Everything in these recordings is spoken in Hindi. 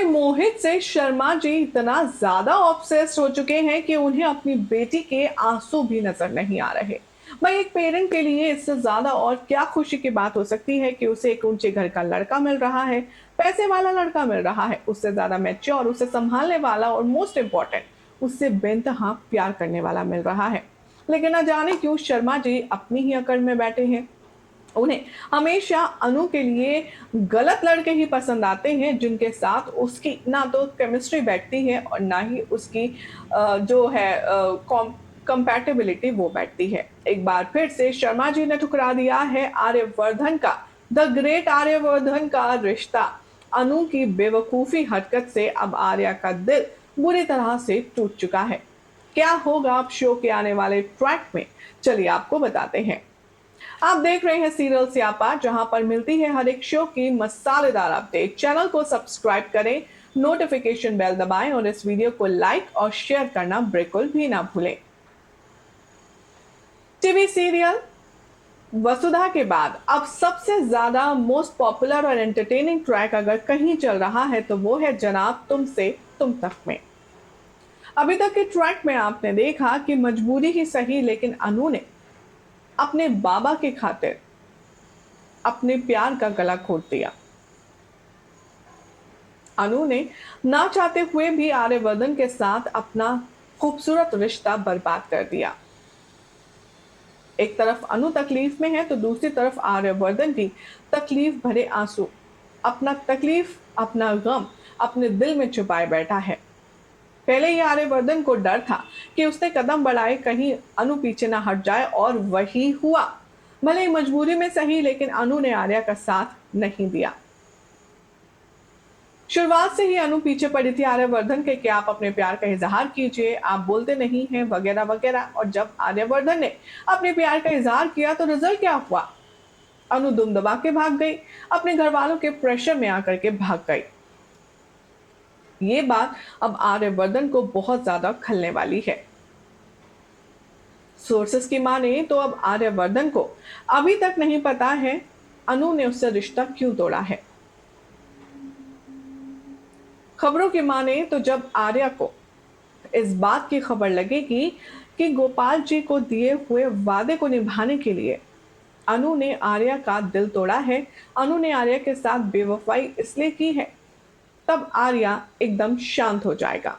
भाई मोहित से शर्मा जी इतना ज्यादा ऑब्सेस्ड हो चुके हैं कि उन्हें अपनी बेटी के आंसू भी नजर नहीं आ रहे। भाई एक पेरेंट के लिए इससे ज्यादा और क्या खुशी की बात हो सकती है कि उसे एक ऊंचे घर का लड़का मिल रहा है, पैसे वाला लड़का मिल रहा है, उससे ज्यादा मैच्योर, उसे संभालने वाला और मोस्ट इम्पोर्टेंट उससे बेइंतहा प्यार करने वाला मिल रहा है। लेकिन न जाने क्यों शर्मा जी अपनी ही अकड़ में बैठे हैं। उन्हें हमेशा अनु के लिए गलत लड़के ही पसंद आते हैं जिनके साथ उसकी ना तो केमिस्ट्री बैठती है और ना ही उसकी जो है कंपैटिबिलिटी वो बैठती है। एक बार फिर से शर्मा जी ने ठुकरा दिया है आर्यवर्धन का, द ग्रेट आर्यवर्धन का रिश्ता। अनु की बेवकूफी हरकत से अब आर्या का दिल बुरी तरह से टूट चुका है। क्या होगा अब शो के आने वाले ट्रैक में, चलिए आपको बताते हैं। आप देख रहे हैं सीरियल स्यापा, जहां पर मिलती है हर एक शो की मसालेदार अपडेट। चैनल को सब्सक्राइब करें, नोटिफिकेशन बेल दबाएं और इस वीडियो को लाइक और शेयर करना बिल्कुल भी ना भूलें। टीवी सीरियल वसुधा के बाद अब सबसे ज्यादा मोस्ट पॉपुलर और एंटरटेनिंग ट्रैक अगर कहीं चल रहा है तो वो है जनाब तुमसे तुम तक में। अभी तक के ट्रैक में आपने देखा कि मजबूरी ही सही, लेकिन अनु ने अपने बाबा की खातिर अपने प्यार का गला घोट दिया। अनु ने ना चाहते हुए भी आर्यवर्धन के साथ अपना खूबसूरत रिश्ता बर्बाद कर दिया। एक तरफ अनु तकलीफ में है तो दूसरी तरफ आर्यवर्धन की तकलीफ भरे आंसू, अपना तकलीफ, अपना गम अपने दिल में छुपाए बैठा है। पहले ही आर्यवर्धन को डर था कि उसने कदम बढ़ाए कहीं अनु पीछे ना हट जाए, और वही हुआ। भले ही मजबूरी में सही, लेकिन अनु ने आर्या का साथ नहीं दिया। शुरुआत से ही अनु पीछे पड़ी थी आर्यवर्धन के कि आप अपने प्यार का इजहार कीजिए, आप बोलते नहीं हैं, वगैरह वगैरह। और जब आर्यवर्धन ने अपने प्यार का इजहार किया तो रिजल्ट क्या हुआ? अनु दुम दबा के भाग गई, अपने घर वालों के प्रेशर में आकर के भाग गई। ये बात अब आर्यवर्धन को बहुत ज्यादा खलने वाली है। सोर्सेस की माने तो अब आर्यवर्धन को अभी तक नहीं पता है अनु ने उससे रिश्ता क्यों तोड़ा है। खबरों की माने तो जब आर्या को इस बात की खबर लगेगी कि गोपाल जी को दिए हुए वादे को निभाने के लिए अनु ने आर्या का दिल तोड़ा है, अनु ने आर्या के साथ बेवफाई इसलिए की है, तब आर्या एकदम शांत हो जाएगा।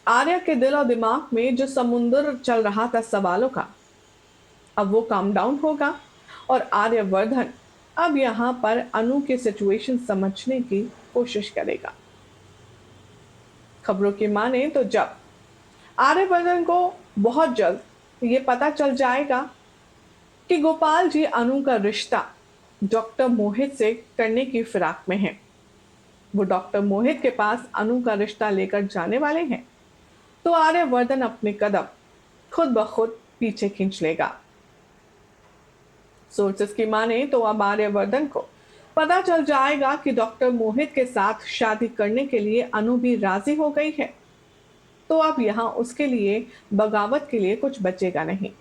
आर्या के दिल और दिमाग में जो समुंदर चल रहा था सवालों का, अब वो काम डाउन होगा और आर्यवर्धन अब यहां पर अनु की सिचुएशन समझने की कोशिश करेगा। खबरों की माने तो जब आर्यवर्धन को बहुत जल्द ये पता चल जाएगा कि गोपाल जी अनु का रिश्ता डॉक्टर मोहित से करने की फिराक में है, वो डॉक्टर मोहित के पास अनु का रिश्ता लेकर जाने वाले हैं, तो आर्यवर्धन अपने कदम खुद ब खुद पीछे खींच लेगा। सोर्सेस की माने तो अब आर्यवर्धन को पता चल जाएगा कि डॉक्टर मोहित के साथ शादी करने के लिए अनु भी राजी हो गई है, तो अब यहां उसके लिए बगावत के लिए कुछ बचेगा नहीं।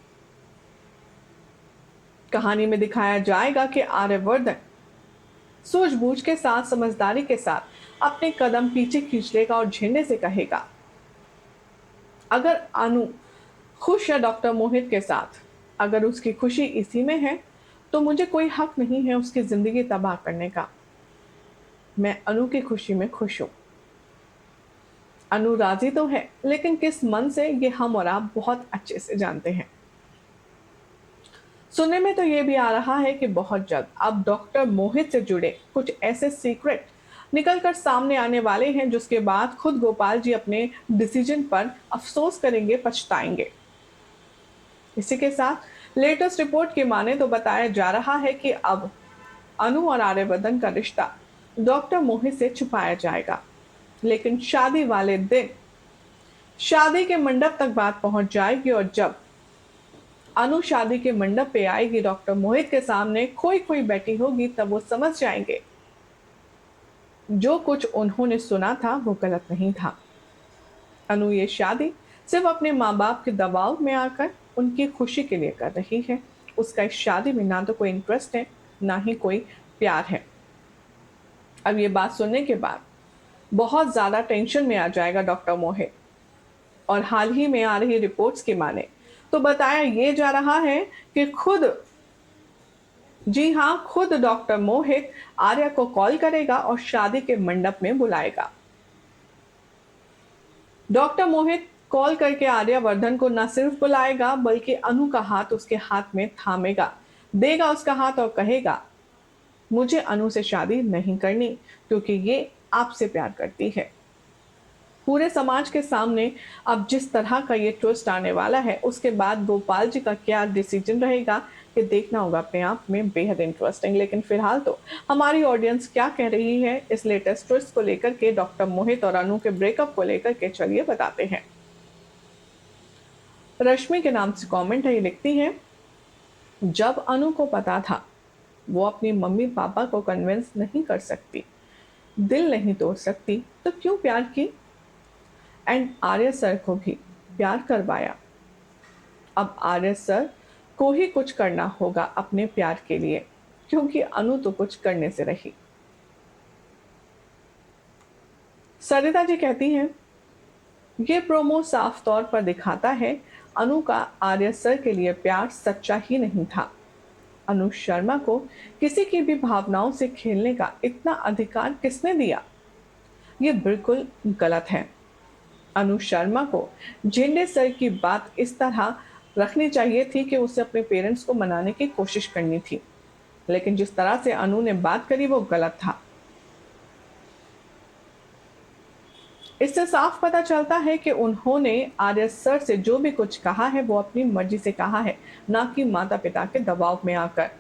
कहानी में दिखाया जाएगा कि आर्यवर्धन सूझबूझ के साथ, समझदारी के साथ अपने कदम पीछे खींच लेगा और झेंडे से कहेगा, अगर अनु खुश है डॉक्टर मोहित के साथ, अगर उसकी खुशी इसी में है, तो मुझे कोई हक नहीं है उसकी जिंदगी तबाह करने का। मैं अनु की खुशी में खुश हूं। अनु राजी तो है, लेकिन किस मन से ये हम और आप बहुत अच्छे से जानते हैं। सुनने में तो ये भी आ रहा है कि बहुत जल्द अब डॉक्टर मोहित से जुड़े कुछ ऐसे सीक्रेट निकल कर सामने आने वाले हैं, जिसके बाद खुद गोपाल जी अपने डिसीजन पर अफसोस करेंगे, पछताएंगे। इसी के साथ लेटेस्ट रिपोर्ट की माने तो बताया जा रहा है कि अब अनु और आर्यवर्धन का रिश्ता डॉक्टर मोहित से छुपाया जाएगा, लेकिन शादी वाले दिन शादी के मंडप तक बात पहुंच जाएगी, और जब अनु शादी के मंडप पे आएगी, डॉक्टर मोहित के सामने खोई खोई बैठी होगी, तब वो समझ जाएंगे जो कुछ उन्होंने सुना था वो गलत नहीं था। अनु ये शादी सिर्फ अपने माँ बाप के दबाव में आकर उनकी खुशी के लिए कर रही है। उसका इस शादी में ना तो कोई इंटरेस्ट है, ना ही कोई प्यार है। अब ये बात सुनने के बाद बहुत ज़्यादा टेंशन में आ जाएगा डॉक्टर मोहित। और हाल ही में आ रही रिपोर्ट्स की माने तो बताया ये जा रहा है कि जी हाँ, खुद डॉक्टर मोहित आर्या को कॉल करेगा और शादी के मंडप में बुलाएगा। डॉक्टर मोहित कॉल करके आर्यवर्धन को न सिर्फ बुलाएगा बल्कि अनु का हाथ उसके हाथ में थामेगा, देगा उसका हाथ और कहेगा, मुझे अनु से शादी नहीं करनी क्योंकि ये आपसे प्यार करती है। पूरे समाज के सामने अब जिस तरह का ये ट्विस्ट आने वाला है, उसके बाद गोपाल जी का क्या डिसीजन रहेगा ये देखना होगा अपने आप में बेहद इंटरेस्टिंग। लेकिन फिलहाल तो हमारी ऑडियंस क्या कह रही है इस लेटेस्ट ट्विस्ट को लेकर के, डॉक्टर मोहित और अनु के ब्रेकअप को लेकर के, चलिए बताते हैं। रश्मि के नाम से कमेंट है, ये लिखती है, जब अनु को पता था वो अपनी मम्मी पापा को कन्विंस नहीं कर सकती, दिल नहीं तोड़ सकती, तो क्यों प्यार की एंड आर्य सर को भी प्यार करवाया। अब आर्य सर को ही कुछ करना होगा अपने प्यार के लिए, क्योंकि अनु तो कुछ करने से रही। सरिता जी कहती हैं, ये प्रोमो साफ तौर पर दिखाता है अनु का आर्य सर के लिए प्यार सच्चा ही नहीं था। अनु शर्मा को किसी की भी भावनाओं से खेलने का इतना अधिकार किसने दिया? ये बिल्कुल गलत है। अनु शर्मा को झेंडे सर की बात इस तरह रखनी चाहिए थी कि उसे अपने पेरेंट्स को मनाने की कोशिश करनी थी, लेकिन जिस तरह से अनु ने बात करी वो गलत था। इससे साफ पता चलता है कि उन्होंने आर्य सर से जो भी कुछ कहा है वो अपनी मर्जी से कहा है, ना कि माता पिता के दबाव में आकर।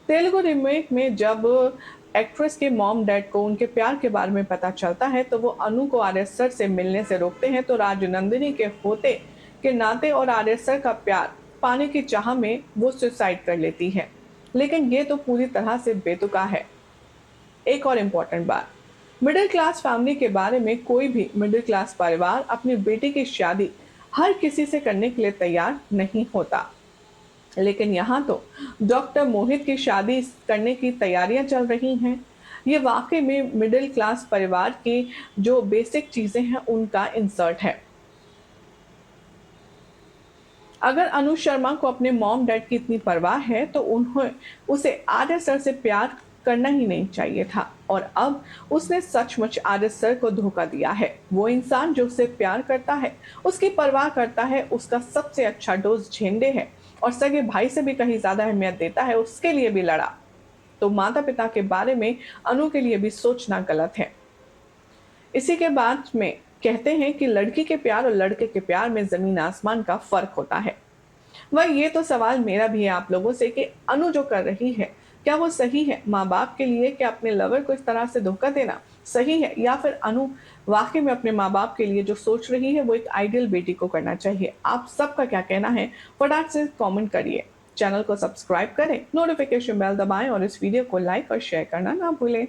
तेलुगु रीमेक में जब एक्ट्रेस के मॉम डैड को उनके प्यार के बारे में पता चलता है तो वो अनु को आर्य सर से मिलने से रोकते हैं, तो राजनंदिनी के होते के नाते और आर्य सर का प्यार पाने की चाह में वो सुसाइड कर लेती है। लेकिन ये तो पूरी तरह से बेतुका है। एक और इम्पोर्टेंट बात, मिडिल क्लास फैमिली के बारे में कोई भी मिडिल क्लास परिवार अपनी बेटी की शादी हर किसी से करने के लिए तैयार नहीं होता, लेकिन यहाँ तो डॉक्टर मोहित की शादी करने की तैयारियां चल रही हैं। ये वाकई में मिडिल क्लास परिवार की जो बेसिक चीजें हैं उनका इंसर्ट है। अगर अनु शर्मा को अपने मॉम डैड की इतनी परवाह है तो उन्हें उसे आर्य सर से प्यार करना ही नहीं चाहिए था, और अब उसने सचमुच आर्य सर को धोखा दिया है। वो इंसान जो उससे प्यार करता है, उसकी परवाह करता है, उसका सबसे अच्छा डोज झेंडे है और सगे भाई से भी कहीं ज्यादा अहमियत देता है, उसके लिए भी लड़ा, तो माता पिता के बारे में अनु के लिए भी सोचना गलत है। इसी के बाद में कहते हैं कि लड़की के प्यार और लड़के के प्यार में जमीन आसमान का फर्क होता है। वह ये तो सवाल मेरा भी है आप लोगों से कि अनु जो कर रही है क्या वो सही है? माँ बाप के लिए क्या अपने लवर को इस तरह से धोखा देना सही है, या फिर अनु वाकई में अपने माँ बाप के लिए जो सोच रही है वो एक आइडियल बेटी को करना चाहिए? आप सबका क्या कहना है फटाक से कमेंट करिए। चैनल को सब्सक्राइब करें, नोटिफिकेशन बेल दबाएं और इस वीडियो को लाइक और शेयर करना ना भूलें।